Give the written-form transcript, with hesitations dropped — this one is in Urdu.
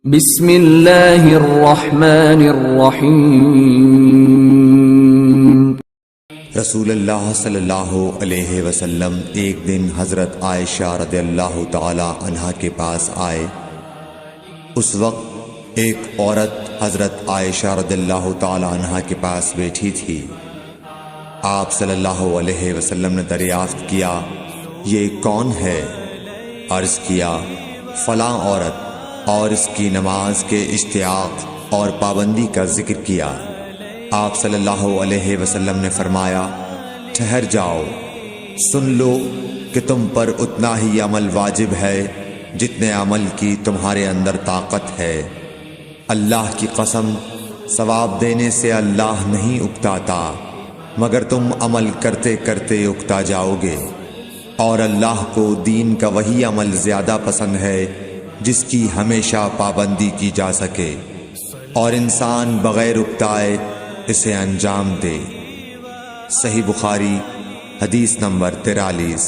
بسم اللہ الرحمن الرحیم۔ رسول اللہ صلی اللہ علیہ وسلم ایک دن حضرت عائشہ رضی اللہ تعالی عنہا کے پاس آئے۔ اس وقت ایک عورت حضرت عائشہ رضی اللہ تعالی عنہا کے پاس بیٹھی تھی۔ آپ صلی اللہ علیہ وسلم نے دریافت کیا، یہ کون ہے؟ عرض کیا، فلاں عورت، اور اس کی نماز کے اشتیاق اور پابندی کا ذکر کیا۔ آپ صلی اللہ علیہ وسلم نے فرمایا، ٹھہر جاؤ، سن لو کہ تم پر اتنا ہی عمل واجب ہے جتنے عمل کی تمہارے اندر طاقت ہے۔ اللہ کی قسم، ثواب دینے سے اللہ نہیں اکتاتا، مگر تم عمل کرتے کرتے اکتا جاؤ گے، اور اللہ کو دین کا وہی عمل زیادہ پسند ہے جس کی ہمیشہ پابندی کی جا سکے، اور انسان بغیر اکتائے اسے انجام دے۔ صحیح بخاری حدیث نمبر 43۔